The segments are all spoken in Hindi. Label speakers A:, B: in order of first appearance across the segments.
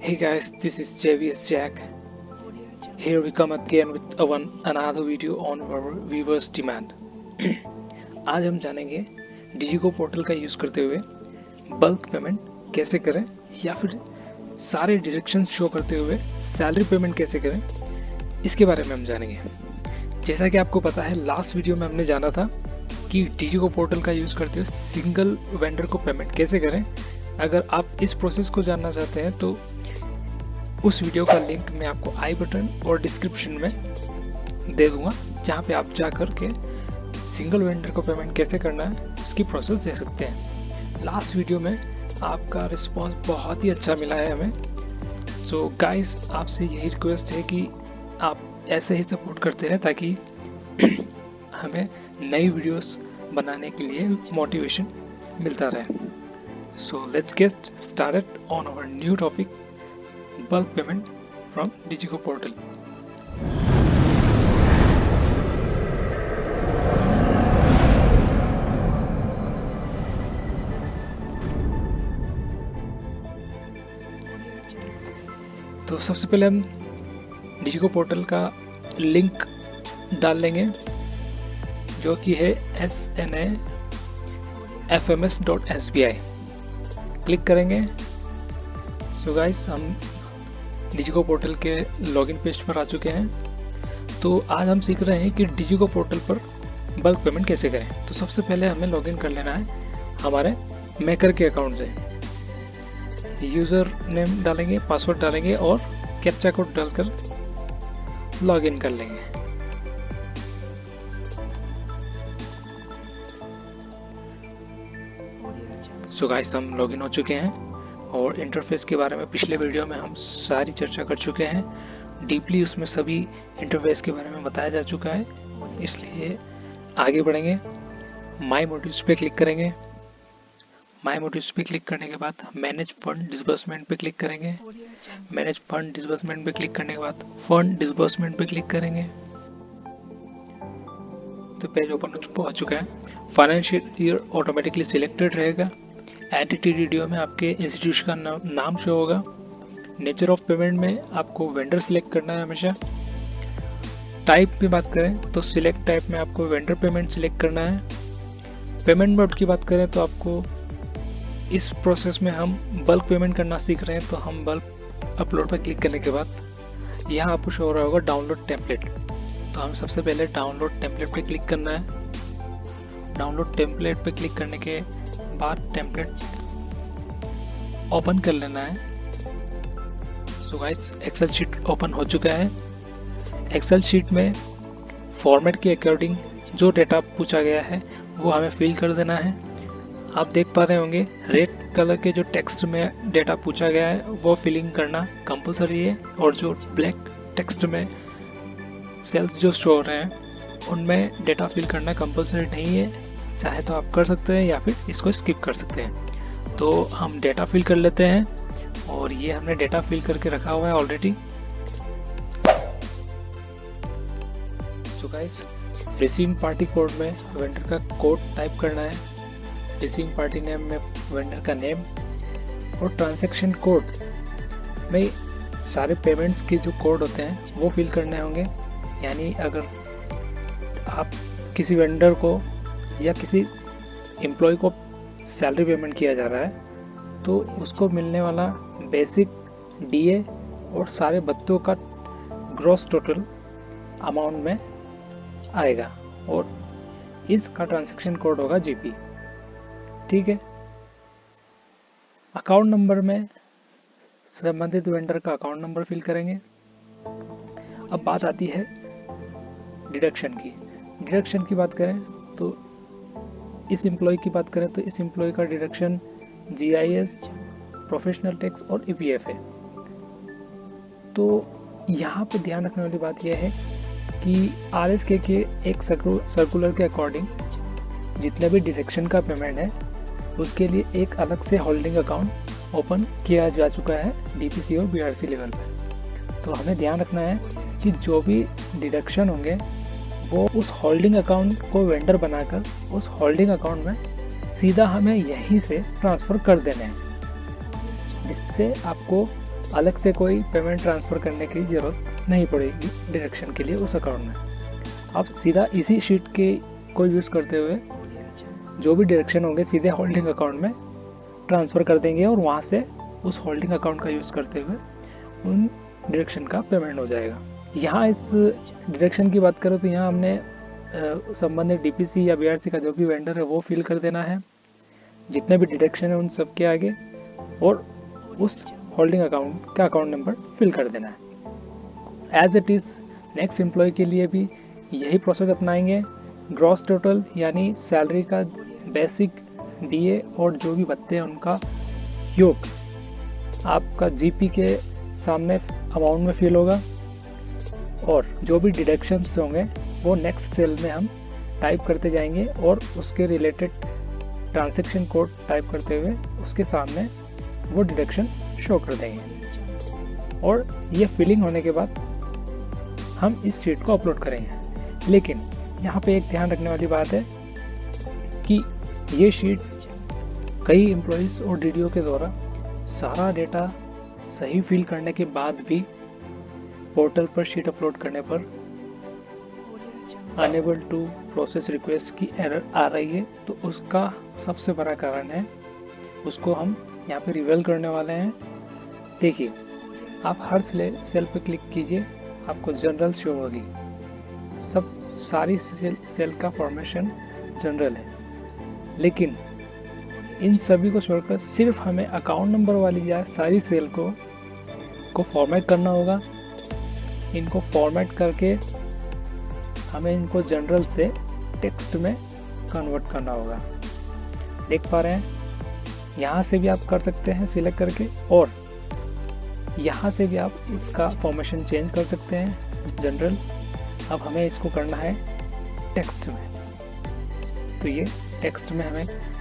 A: Hey guys, this is JVS Jack. Here we come again with another video on our viewers demand. आज हम जानेंगे डिजिको पोर्टल का यूज़ करते हुए बल्क पेमेंट कैसे करें या फिर सारे डायरेक्शन शो करते हुए सैलरी पेमेंट कैसे करें, इसके बारे में हम जानेंगे। जैसा कि आपको पता है, लास्ट वीडियो में हमने जाना था कि डिजिको पोर्टल का यूज़ करते हुए सिंगल वेंडर को पेमेंट कैसे करें। अगर आप इस प्रोसेस को जानना चाहते हैं तो उस वीडियो का लिंक मैं आपको आई बटन और डिस्क्रिप्शन में दे दूंगा, जहां पे आप जा कर के सिंगल वेंडर को पेमेंट कैसे करना है उसकी प्रोसेस देख सकते हैं। लास्ट वीडियो में आपका रिस्पांस बहुत ही अच्छा मिला है हमें। सो गाइस, आपसे यही रिक्वेस्ट है कि आप ऐसे ही सपोर्ट करते रहें ताकि हमें नई वीडियोस बनाने के लिए मोटिवेशन मिलता रहे। So let's get started on our new topic, bulk payment from Digico portal. तो सबसे पहले हम डिजिको पोर्टल का लिंक डाल लेंगे, जो कि है snafms.sbi। क्लिक करेंगे। सो गाइस, हम डिजिको पोर्टल के लॉगिन पेज पर आ चुके हैं। तो आज हम सीख रहे हैं कि डिजिको पोर्टल पर बल्क पेमेंट कैसे करें। तो सबसे पहले हमें लॉगिन कर लेना है हमारे मेकर के अकाउंट से। यूज़र नेम डालेंगे, पासवर्ड डालेंगे और कैप्चा कोड डालकर लॉगिन कर लेंगे। सो गाइस, हम लॉगिन हो चुके हैं और इंटरफेस के बारे में पिछले वीडियो में हम सारी चर्चा कर चुके हैं। डीपली उसमें सभी इंटरफेस के बारे में बताया जा चुका है, इसलिए आगे बढ़ेंगे। माई मोटिव्स पे क्लिक करेंगे। माई मोटिव्स पे क्लिक करने के बाद मैनेज फंड डिसबर्समेंट पे क्लिक करेंगे। मैनेज फंड डिसबर्समेंट पे क्लिक करने के बाद फंड डिसबर्समेंट पे क्लिक करेंगे। तो पेज ओपन हो चुका है। फाइनेंशियल ईयर ऑटोमेटिकली सिलेक्टेड रहेगा। एंटिटी वीडियो में आपके इंस्टीट्यूशन का नाम शो होगा। नेचर ऑफ पेमेंट में आपको वेंडर सिलेक्ट करना है हमेशा। टाइप की बात करें तो सिलेक्ट टाइप में आपको वेंडर पेमेंट सिलेक्ट करना है। पेमेंट मोड की बात करें तो आपको इस प्रोसेस में हम बल्क पेमेंट करना सीख रहे हैं, तो हम बल्क अपलोड पर क्लिक करने के बाद यहाँ आपको शो हो रहा होगा डाउनलोड टेम्पलेट। तो हम सबसे पहले डाउनलोड टेम्पलेट पे क्लिक करना है। डाउनलोड टेम्पलेट पे क्लिक करने के बाद टेम्पलेट ओपन कर लेना है। So guys, excel sheet open हो चुका है। एक्सेल शीट में फॉर्मेट के अकॉर्डिंग जो डेटा पूछा गया है वो हमें फिल कर देना है। आप देख पा रहे होंगे रेड कलर के जो टेक्स्ट में डेटा पूछा गया है वो फिलिंग करना कंपलसरी है, और जो ब्लैक टेक्स्ट में सेल्स जो शो हो रहे हैं उनमें डेटा फिल करना कंपलसरी नहीं है। चाहे तो आप कर सकते हैं या फिर इसको स्किप कर सकते हैं। तो हम डेटा फिल कर लेते हैं, और ये हमने डेटा फिल करके रखा हुआ है already. So guys, receiving party code में वेंडर का कोड टाइप करना है। रिसीविंग पार्टी नेम में वेंडर का नेम, और ट्रांजैक्शन कोड में सारे पेमेंट्स के जो कोड होते हैं वो फिल करने होंगे। यानी अगर आप किसी वेंडर को या किसी एम्प्लॉय को सैलरी पेमेंट किया जा रहा है तो उसको मिलने वाला बेसिक डीए और सारे भत्तों का ग्रॉस टोटल अमाउंट में आएगा, और इसका ट्रांजैक्शन कोड होगा जीपी। ठीक है। अकाउंट नंबर में संबंधित वेंडर का अकाउंट नंबर फिल करेंगे। अब बात आती है डिडक्शन की। डिडक्शन की बात करें तो इस एम्प्लॉय की बात करें तो इस एम्प्लॉय का डिडक्शन जीआईएस, प्रोफेशनल टैक्स और ईपीएफ है। तो यहाँ पे ध्यान रखने वाली बात यह है कि आरएसके के एक सर्कुलर के अकॉर्डिंग जितने भी डिडक्शन का पेमेंट है उसके लिए एक अलग से होल्डिंग अकाउंट ओपन किया जा चुका है डीपीसी और बीआरसी लेवल पे। तो हमें ध्यान रखना है कि जो भी डिडक्शन होंगे वो उस होल्डिंग अकाउंट को वेंडर बनाकर उस होल्डिंग अकाउंट में सीधा हमें यहीं से ट्रांसफ़र कर देने हैं, जिससे आपको अलग से कोई पेमेंट ट्रांसफ़र करने की ज़रूरत नहीं पड़ेगी डायरेक्शन के लिए उस अकाउंट में। आप सीधा इसी शीट के को यूज़ करते हुए जो भी डायरेक्शन होंगे सीधे होल्डिंग अकाउंट में ट्रांसफ़र कर देंगे और वहाँ से उस होल्डिंग अकाउंट का यूज़ करते हुए उन डायरेक्शन का पेमेंट हो जाएगा। यहाँ इस डायरेक्शन की बात करें तो यहाँ हमने संबंधित डीपीसी या बीआरसी का जो भी वेंडर है वो फिल कर देना है, जितने भी डायरेक्शन है उन सब के आगे, और उस होल्डिंग अकाउंट का अकाउंट नंबर फिल कर देना है। As it is next employ के लिए भी यही प्रोसेस अपनाएंगे। ग्रॉस टोटल यानी सैलरी का बेसिक, डीए और जो भी भत्ते हैं उनका योग आपका जीपी के सामने अमाउंट में फिल होगा, और जो भी डिडक्शंस होंगे वो नेक्स्ट सेल में हम टाइप करते जाएंगे और उसके रिलेटेड ट्रांजैक्शन कोड टाइप करते हुए उसके सामने वो डिडक्शन शो कर देंगे। और ये फिलिंग होने के बाद हम इस शीट को अपलोड करेंगे। लेकिन यहाँ पे एक ध्यान रखने वाली बात है कि ये शीट कई एम्प्लॉइज़ और डीडीओ के द्वारा सारा डेटा सही फिल करने के बाद भी पोर्टल पर शीट अपलोड करने पर अनेबल टू प्रोसेस रिक्वेस्ट की एरर आ रही है। तो उसका सबसे बड़ा कारण है, उसको हम यहाँ पे रिवील करने वाले हैं। देखिए, आप हर सेल पे क्लिक कीजिए, आपको जनरल शो होगी। सारी सेल का फॉर्मेशन जनरल है, लेकिन इन सभी को छोड़कर सिर्फ हमें अकाउंट नंबर वाली सारी सेल को फॉर्मेट करना होगा। इनको फॉर्मेट करके हमें इनको जनरल से टेक्स्ट में कन्वर्ट करना होगा। देख पा रहे हैं, यहाँ से भी आप कर सकते हैं सिलेक्ट करके, और यहाँ से भी आप इसका फॉर्मेशन चेंज कर सकते हैं जनरल। अब हमें इसको करना है टेक्स्ट में, तो ये टेक्स्ट में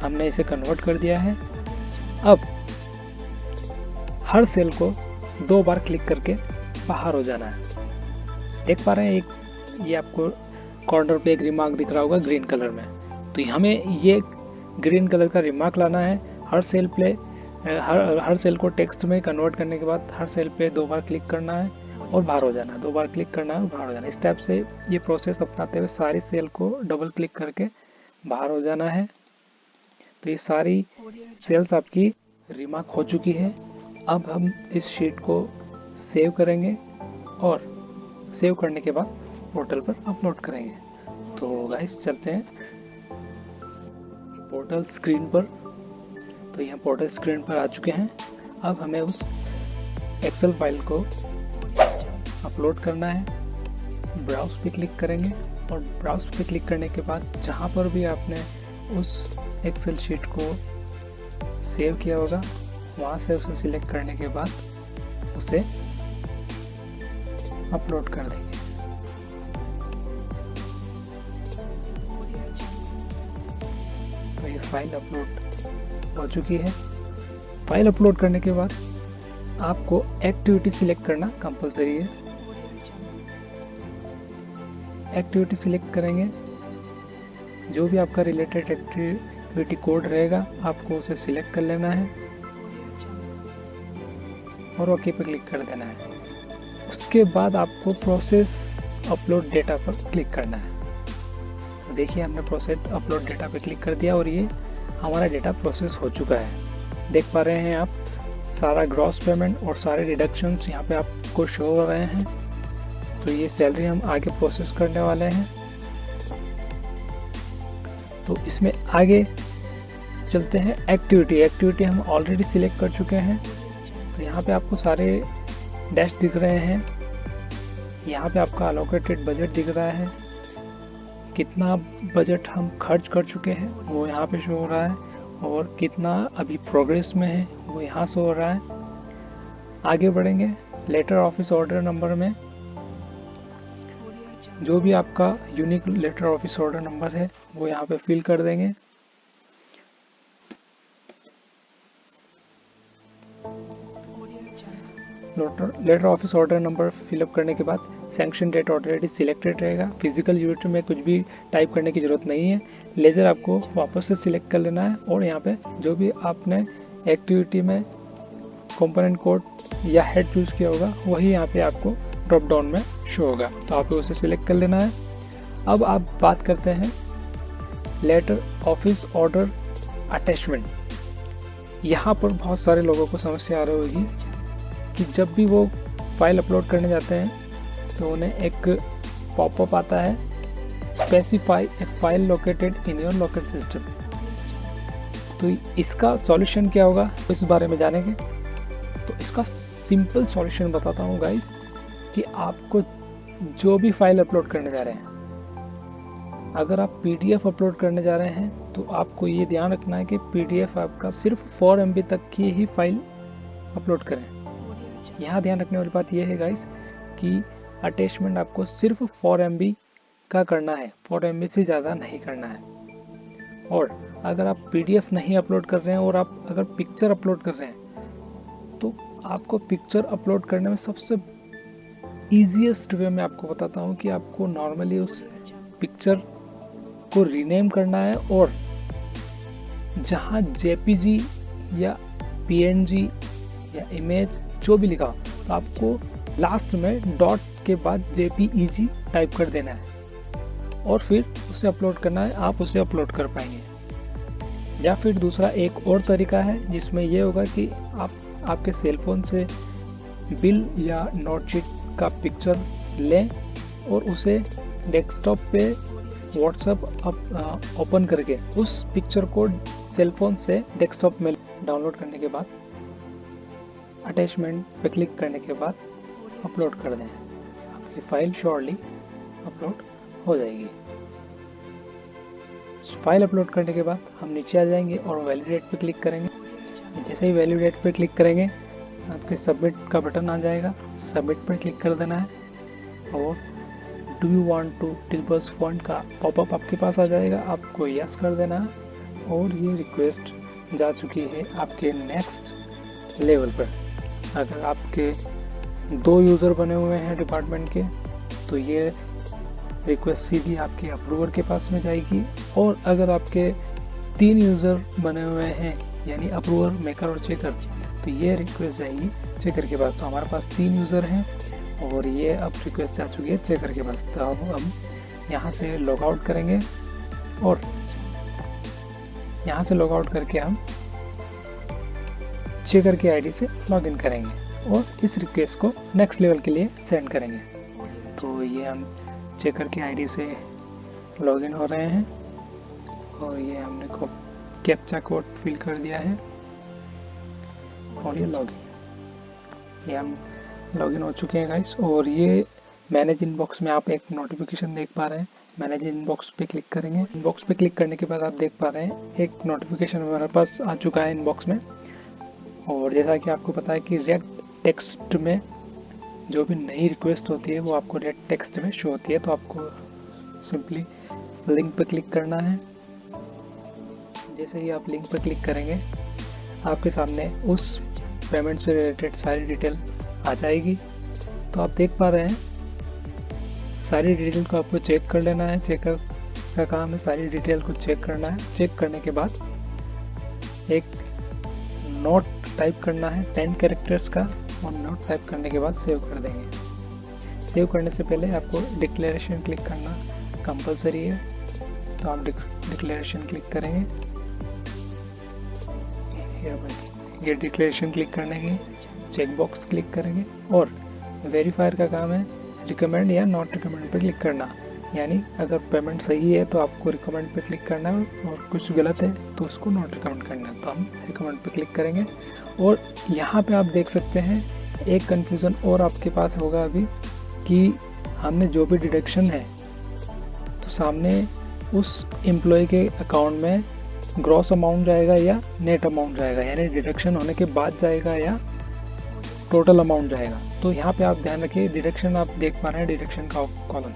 A: हमने इसे कन्वर्ट कर दिया है। अब हर सेल को 2 बार क्लिक करके बाहर हो जाना है। देख पा रहे हैं, ये आपको कॉर्नर पे एक रिमार्क दिख रहा होगा ग्रीन कलर में, तो हमें ये ग्रीन कलर का रिमार्क लाना है। हर सेल को टेक्स्ट में कन्वर्ट करने के बाद हर सेल पे 2 बार क्लिक करना है और बाहर हो जाना है, 2 बार क्लिक करना है और बाहर हो जाना है। इस टाइप से ये प्रोसेस अपनाते हुए सारी सेल को डबल क्लिक करके बाहर हो जाना है। तो ये सारी सेल्स आपकी रिमार्क हो चुकी है। अब हम इस शीट को सेव करेंगे और सेव करने के बाद पोर्टल पर अपलोड करेंगे। तो गाइस चलते हैं पोर्टल स्क्रीन पर। तो यहाँ पोर्टल स्क्रीन पर आ चुके हैं। अब हमें उस एक्सेल फाइल को अपलोड करना है। ब्राउज पे क्लिक करेंगे और ब्राउज पे क्लिक करने के बाद जहाँ पर भी आपने उस एक्सेल शीट को सेव किया होगा वहाँ से उसे सिलेक्ट करने के बाद उसे अपलोड कर देंगे। तो ये फाइल अपलोड हो चुकी है। फाइल अपलोड करने के बाद आपको एक्टिविटी सिलेक्ट करना कंपलसरी है। एक्टिविटी सिलेक्ट करेंगे, जो भी आपका रिलेटेड एक्टिविटी कोड रहेगा आपको उसे सिलेक्ट कर लेना है और ओके पे क्लिक कर देना है। उसके बाद आपको प्रोसेस अपलोड डेटा पर क्लिक करना है। तो देखिए, हमने प्रोसेस अपलोड डेटा पे क्लिक कर दिया और ये हमारा डेटा प्रोसेस हो चुका है। देख पा रहे हैं आप, सारा ग्रॉस पेमेंट और सारे डिडक्शंस यहाँ पे आपको शो हो रहे हैं। तो ये सैलरी हम आगे प्रोसेस करने वाले हैं। तो इसमें आगे चलते हैं एक्टिविटी हम ऑलरेडी सिलेक्ट कर चुके हैं। तो यहाँ पे आपको सारे डैश दिख रहे हैं। यहाँ पे आपका अलोकेटेड बजट दिख रहा है, कितना बजट हम खर्च कर चुके हैं वो यहाँ पे शो हो रहा है, और कितना अभी प्रोग्रेस में है वो यहाँ शो हो रहा है। आगे बढ़ेंगे, लेटर ऑफिस ऑर्डर नंबर में जो भी आपका unique letter office order number है वो यहाँ पे फिल कर देंगे। Letter office order number fill up करने के बाद सैंक्शन डेट ऑलरेडी सिलेक्टेड रहेगा। फिजिकल यूनिट में कुछ भी टाइप करने की ज़रूरत नहीं है। लेजर आपको वापस से सिलेक्ट कर लेना है और यहाँ पे जो भी आपने एक्टिविटी में कंपोनेंट कोड या हेड चूज किया होगा वही यहाँ पे आपको ड्रॉप डाउन में शो होगा, तो आपको उसे सिलेक्ट कर लेना है। अब आप बात करते हैं लेटर ऑफिस ऑर्डर अटैचमेंट। यहाँ पर बहुत सारे लोगों को समस्या आ रही होगी कि जब भी वो फाइल अपलोड करने जाते हैं तो उन्हें एक पॉपअप आता है, specify A file located in your local system. तो इसका सॉल्यूशन क्या होगा इस बारे में जानेंगे। तो इसका सिंपल सॉल्यूशन बताता हूँ गाइस, कि आपको जो भी फाइल अपलोड करने जा रहे हैं, अगर आप पीडीएफ अपलोड करने जा रहे हैं तो आपको ये ध्यान रखना है कि पीडीएफ आपका सिर्फ 4 MB तक की ही फाइल अपलोड करें। यहाँ ध्यान रखने वाली बात यह है गाइस कि अटैचमेंट आपको सिर्फ 4 MB का करना है, 4 MB से ज़्यादा नहीं करना है। और अगर आप पीडीएफ नहीं अपलोड कर रहे हैं और आप अगर पिक्चर अपलोड कर रहे हैं तो आपको पिक्चर अपलोड करने में सबसे ईजीएस्ट वे में आपको बताता हूँ कि आपको नॉर्मली उस पिक्चर को रीनेम करना है और जहाँ जेपीजी या पीएनजी या इमेज जो भी लिखा हो तो आपको लास्ट में डॉट के बाद जेपीईजी टाइप कर देना है और फिर उसे अपलोड करना है। आप उसे अपलोड कर पाएंगे। या फिर दूसरा एक और तरीका है जिसमें यह होगा कि आप आपके सेलफोन से बिल या नोटशीट का पिक्चर लें और उसे डेस्कटॉप पे व्हाट्सएप ओपन करके उस पिक्चर को सेलफोन से डेस्कटॉप में डाउनलोड करने के बाद अटैचमेंट पे क्लिक करने के बाद अपलोड कर दें। आपकी फाइल श्योरली अपलोड हो जाएगी। फाइल अपलोड करने के बाद हम नीचे आ जाएंगे और वैलिडेट पे क्लिक करेंगे। जैसे ही वैलिडेट पे क्लिक करेंगे आपके सबमिट का बटन आ जाएगा, सबमिट पर क्लिक कर देना है और do you want to disburse fund का पॉपअप आपके पास आ जाएगा। आपको यस कर देना है और ये रिक्वेस्ट जा चुकी है आपके नेक्स्ट लेवल पर। अगर आपके 2 यूज़र बने हुए हैं डिपार्टमेंट के तो ये रिक्वेस्ट सीधी आपके अप्रूवर के पास में जाएगी, और अगर आपके 3 यूज़र बने हुए हैं यानी अप्रूवर, मेकर और चेकर, तो ये रिक्वेस्ट जाएगी चेकर के पास। तो हमारे पास 3 यूज़र हैं और ये अब रिक्वेस्ट जा चुकी है चेकर के पास। तो अब हम यहाँ से लॉग आउट करेंगे और यहाँ से लॉग आउट करके हम चेकर की आईडी से लॉगिन करेंगे और इस रिक्वेस्ट को नेक्स्ट लेवल के लिए सेंड करेंगे। तो ये हम चेकर की आईडी से लॉगिन हो रहे हैं और ये हमने को कैप्चा कोड फिल कर दिया है और ये लॉगिन, ये हम लॉगिन हो चुके हैं गाइस। और ये मैनेज इनबॉक्स में आप एक नोटिफिकेशन देख पा रहे हैं। मैनेज इनबॉक्स पे क्लिक करेंगे। इनबॉक्स पे क्लिक करने के बाद आप देख पा रहे हैं एक नोटिफिकेशन हमारे पास आ चुका है इनबॉक्स में। और जैसा कि आपको पता है कि रेड टेक्स्ट में जो भी नई रिक्वेस्ट होती है वो आपको रेड टेक्स्ट में शो होती है। तो आपको सिंपली लिंक पे क्लिक करना है। जैसे ही आप लिंक पे क्लिक करेंगे आपके सामने उस पेमेंट से रिलेटेड सारी डिटेल आ जाएगी। तो आप देख पा रहे हैं सारी डिटेल को आपको चेक कर लेना है। चेकर का काम है सारी डिटेल को चेक करना है। चेक करने के बाद एक नोट टाइप करना है 10 कैरेक्टर्स का, और नोट टाइप करने के बाद सेव कर देंगे। सेव करने से पहले आपको डिक्लेरेशन क्लिक करना कंपलसरी है। तो आप डिक्लेरेशन क्लिक करेंगे। ये डिक्लेरेशन क्लिक करने के चेक बॉक्स क्लिक करेंगे और वेरीफायर का काम है रिकमेंड या नॉट रिकमेंड पे क्लिक करना। यानी अगर पेमेंट सही है तो आपको रिकमेंड पे क्लिक करना है और कुछ गलत है तो उसको नॉट रिकमेंड करना है। तो हम रिकमेंड पे क्लिक करेंगे। और यहाँ पे आप देख सकते हैं एक कन्फ्यूज़न और आपके पास होगा अभी कि हमने जो भी डिडक्शन है तो सामने उस एम्प्लॉय के अकाउंट में ग्रॉस अमाउंट जाएगा या नेट अमाउंट जाएगा, यानी डिडक्शन होने के बाद जाएगा या टोटल अमाउंट जाएगा। तो यहाँ पे आप ध्यान रखिए डिडक्शन आप देख पा रहे हैं डिडक्शन का कॉलम,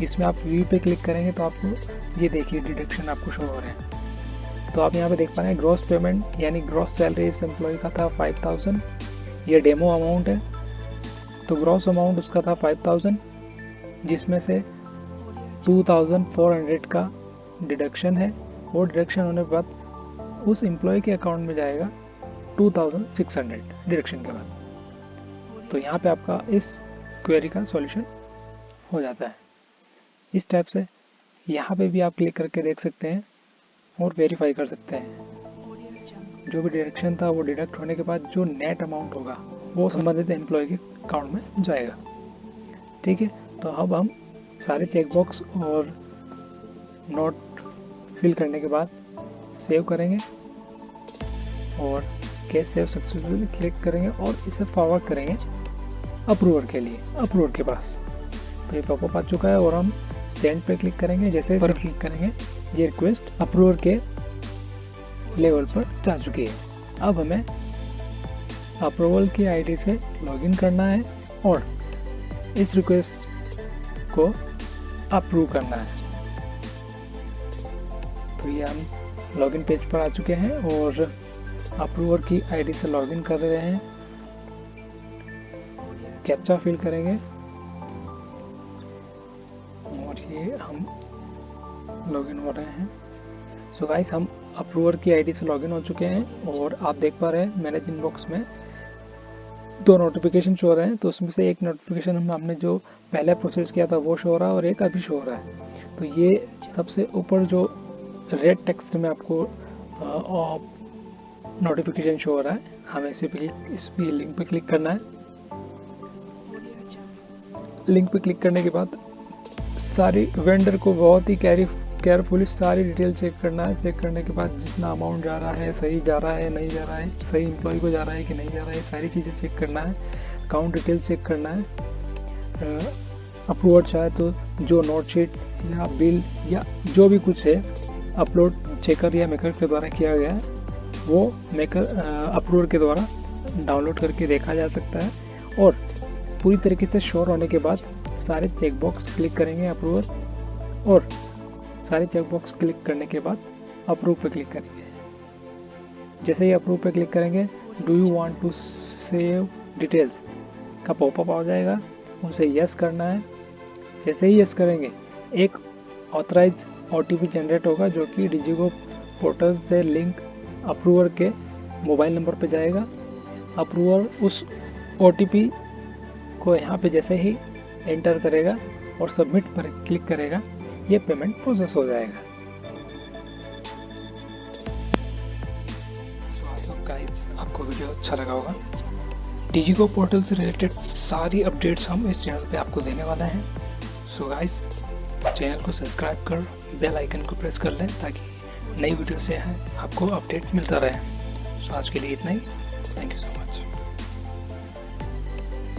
A: इसमें आप व्यू पे क्लिक करेंगे तो आपको ये देखिए डिडक्शन आपको शो हो रहे हैं। तो आप यहाँ पे देख पा रहे हैं ग्रॉस पेमेंट यानी ग्रॉस सैलरी इस एम्प्लॉय का था 5000, ये डेमो अमाउंट है। तो ग्रॉस अमाउंट उसका था 5000 जिसमें से 2400 का डिडक्शन है। वो डिडक्शन होने के बाद उस एम्प्लॉय के अकाउंट में जाएगा 2600 डिडक्शन के बाद। तो यहाँ पे आपका इस क्वेरी का सॉल्यूशन हो जाता है। इस टाइप से यहाँ पे भी आप क्लिक करके देख सकते हैं और वेरीफाई कर सकते हैं। जो भी डिडक्शन था वो डिडक्ट होने के बाद जो नेट अमाउंट होगा वो संबंधित एम्प्लॉय के अकाउंट में जाएगा। ठीक है, तो अब हम सारे चेकबॉक्स और नोट फिल करने के बाद सेव करेंगे और केस सेव सक्सेसफुली क्लिक करेंगे और इसे फॉरवर्ड करेंगे अप्रूवर के लिए, अप्रूवर के पास। तो ये पॉपअप आ चुका है और हम सेंड पे क्लिक करेंगे। जैसे इस पर क्लिक करेंगे ये रिक्वेस्ट अप्रूवर के लेवल पर जा चुकी है। अब हमें अप्रूवल की आईडी से लॉगिन करना है और इस रिक्वेस्ट को अप्रूव करना है। तो ये हम लॉगिन पेज पर आ चुके हैं और अप्रूवर की आईडी से लॉगिन कर रहे हैं। कैप्चा फिल करेंगे और ये हम लॉगिन हो रहे हैं। सो गाइस, हम अप्रूवर की आईडी से लॉगिन हो चुके हैं और आप देख पा रहे हैं मैनेज इनबॉक्स में 2 नोटिफिकेशन शो हो रहे हैं। तो उसमें से एक नोटिफिकेशन हमने जो पहले प्रोसेस किया था वो शो हो रहा है और एक अभी शो हो रहा है। तो ये सबसे ऊपर जो रेड टेक्स्ट में आपको नोटिफिकेशन शो हो रहा है, हमें इस लिंक पे क्लिक करना है। लिंक पे क्लिक करने के बाद सारी वेंडर को बहुत ही केयरफुली सारी डिटेल चेक करना है। चेक करने के बाद जितना अमाउंट जा रहा है, सही जा रहा है, नहीं जा रहा है, सही एम्प्लॉय को जा रहा है कि नहीं जा रहा है, सारी चीज़ें चेक करना है। अकाउंट डिटेल चेक करना है। अप्रूवर चाहे तो जो नोट शीट या बिल या जो भी कुछ है अपलोड चेकर या मेकर के द्वारा किया गया है वो अप्रूवर के द्वारा डाउनलोड करके देखा जा सकता है। और पूरी तरीके से श्योर होने के बाद सारे चेकबॉक्स क्लिक करेंगे अप्रूवर और सारे चेकबॉक्स क्लिक करने के बाद अप्रूव पे क्लिक करेंगे। जैसे ही अप्रूव पे क्लिक करेंगे do you want to save details का पॉपअप आ जाएगा, उसे यस करना है। जैसे ही यस करेंगे एक ऑथराइज ओटीपी जनरेट होगा जो कि डिजिको पोर्टल से लिंक अप्रूवर के मोबाइल नंबर पे जाएगा। अप्रूवर उस ओटीपी को यहाँ पे जैसे ही एंटर करेगा और सबमिट पर क्लिक करेगा, ये पेमेंट प्रोसेस हो जाएगा। सो आई होप गाइस आपको वीडियो अच्छा लगा होगा। डिजिको पोर्टल से रिलेटेड सारी अपडेट्स हम इस चैनल पे आपको देने वाले हैं। सो गाइस, चैनल को सब्सक्राइब कर बेल आइकन को प्रेस कर लें ताकि नई वीडियो से आपको अपडेट मिलता रहे। सो आज के लिए इतना ही। Thank you so much.